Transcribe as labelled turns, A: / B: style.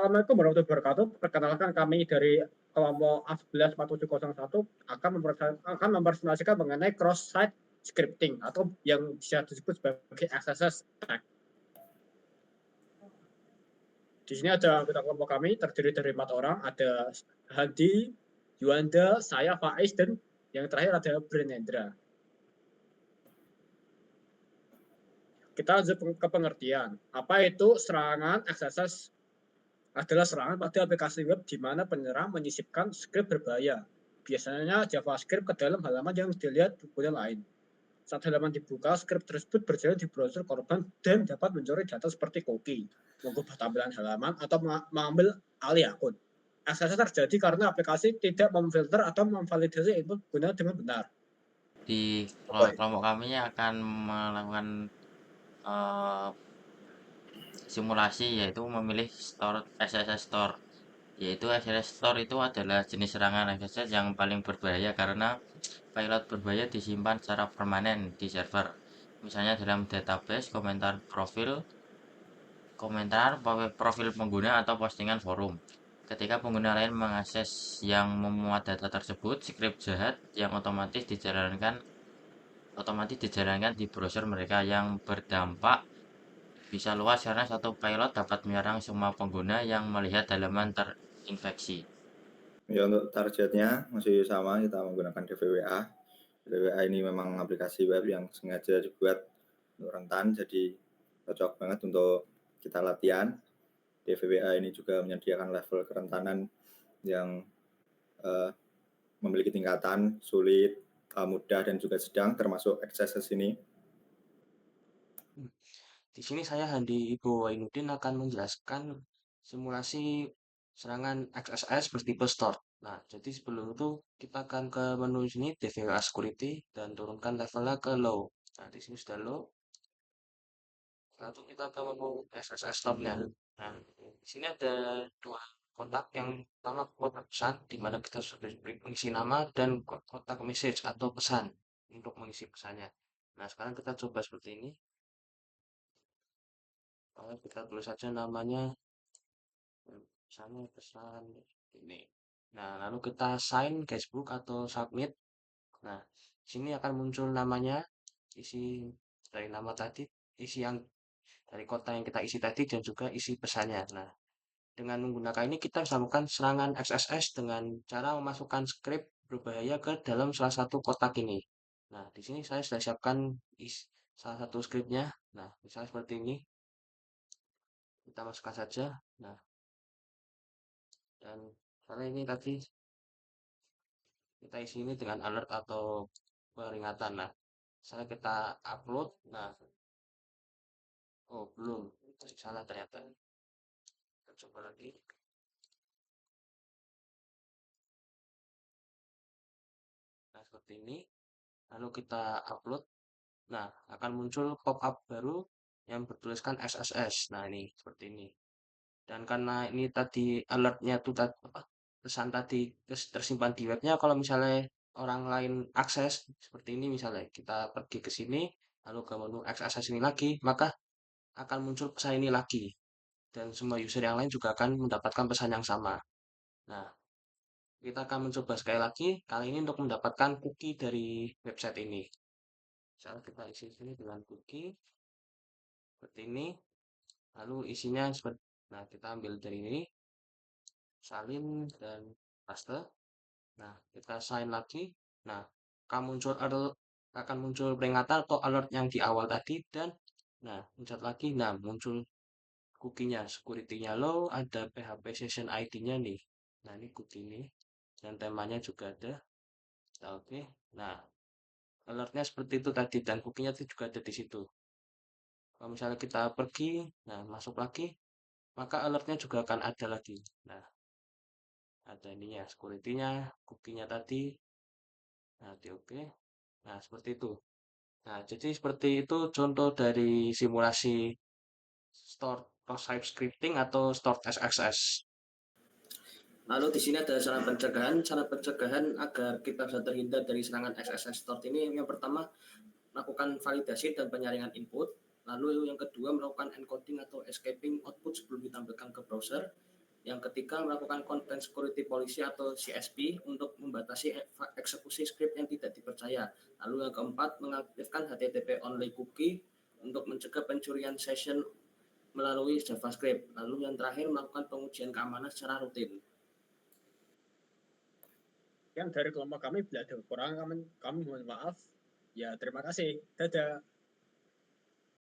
A: Assalamualaikum warahmatullahi wabarakatuh. Perkenalkan kami dari kelompok A114701 akan mempresentasikan mengenai cross-site scripting atau yang bisa disebut sebagai XSS tag. Di sini ada anggota kelompok kami terdiri dari 4 orang, ada Hadi, Yuanda, saya, Faiz, dan yang terakhir ada Brenendra. Kita lanjut ke pengertian. Apa itu serangan XSS? Adalah serangan pada aplikasi web di mana penyerang menyisipkan skrip berbahaya, biasanya JavaScript, ke dalam halaman yang dilihat pengguna lain. Saat halaman dibuka, skrip tersebut berjalan di browser korban dan dapat mencuri data seperti cookie, mengubah tampilan halaman, atau mengambil alih akun. Aksesnya terjadi karena aplikasi tidak memfilter atau memvalidasi input pengguna dengan benar.
B: Di kelompok kami akan melakukan eh, simulasi, yaitu memilih store SSS Store. Yaitu SSS Store itu adalah jenis serangan SSS yang paling berbahaya karena payload berbahaya disimpan secara permanen di server. Misalnya dalam database, profil pengguna atau postingan forum. Ketika pengguna lain mengakses yang memuat data tersebut, script jahat yang otomatis dijalankan di browser mereka, yang berdampak bisa luas karena satu payload dapat menyerang semua pengguna yang melihat halaman terinfeksi.
C: Ya, untuk targetnya masih sama, kita menggunakan DVWA. DVWA ini memang aplikasi web yang sengaja dibuat untuk rentan, jadi cocok banget untuk kita latihan. DVWA ini juga menyediakan level kerentanan yang memiliki tingkatan sulit, mudah, dan juga sedang, termasuk XSS ini.
D: Di sini saya Handi Ibo Wainuddin akan menjelaskan simulasi serangan XSS bertipe store. Nah, jadi sebelum itu kita akan ke menu sini DVWA Security dan turunkan levelnya ke low. Nah, di sini sudah low. Lalu kita ke menu XSS store-nya. Nah, di sini ada dua kotak. Yang pertama kotak pesan, di mana kita sudah mengisi nama, dan kotak message atau pesan untuk mengisi pesannya. Nah, sekarang kita coba seperti ini. Kita tulis saja namanya, misalnya pesan ini. Nah, lalu kita sign guestbook atau submit. Nah, sini akan muncul namanya, isi dari nama tadi, isi yang dari kota yang kita isi tadi, dan juga isi pesannya. Nah, dengan menggunakan ini kita bisa melakukan serangan XSS dengan cara memasukkan skrip berbahaya ke dalam salah satu kotak ini. Nah, di sini saya sudah siapkan salah satu skripnya. Nah, misalnya seperti ini. Kita masukkan saja. Nah, dan karena ini tadi kita isi ini dengan alert atau peringatan. Nah, misalnya kita upload. Nah, oh belum, salah ternyata. Kita coba lagi. Nah, seperti ini. Lalu kita upload. Nah, akan muncul pop-up baru yang bertuliskan SSS. Nah, ini seperti ini. Dan karena ini tadi alertnya itu pesan tadi tersimpan di webnya, kalau misalnya orang lain akses seperti ini, misalnya kita pergi ke sini, lalu ke menu XSS ini lagi, maka akan muncul pesan ini lagi. Dan semua user yang lain juga akan mendapatkan pesan yang sama. Nah, kita akan mencoba sekali lagi, kali ini untuk mendapatkan cookie dari website ini. Misalnya kita isi sini dengan cookie, seperti ini. Lalu isinya seperti, nah kita ambil dari ini, salin dan paste. Nah, kita sign lagi. Nah, akan muncul peringatan atau alert yang di awal tadi, dan nah, pencet lagi. Nah, muncul cookie-nya, security-nya low, ada PHP session ID-nya nih. Nah, ini cookie ini, dan temanya juga ada. Nah, oke. Nah, alertnya seperti itu tadi, dan cookie-nya itu juga ada di situ. Kalau misalnya kita pergi, nah masuk lagi, maka alertnya juga akan ada lagi. Nah, ada ininya, security-nya, cookie-nya tadi. Nah, oke. Nah, seperti itu. Nah, jadi seperti itu contoh dari simulasi store cross-site scripting atau store SXS. Lalu di sini ada cara pencegahan. Cara pencegahan agar kita bisa terhindar dari serangan XSS store ini, yang pertama melakukan validasi dan penyaringan input. Lalu yang kedua melakukan encoding atau escaping output sebelum ditampilkan ke browser. Yang ketiga, melakukan Content Security Policy atau CSP untuk membatasi eksekusi skrip yang tidak dipercaya. Lalu yang keempat, mengaktifkan HTTP only cookie untuk mencegah pencurian session melalui JavaScript. Lalu yang terakhir, melakukan pengujian keamanan secara rutin.
A: Yang dari kelompok kami, bila ada kekurangan kami mohon maaf. Ya, terima kasih. Dadah.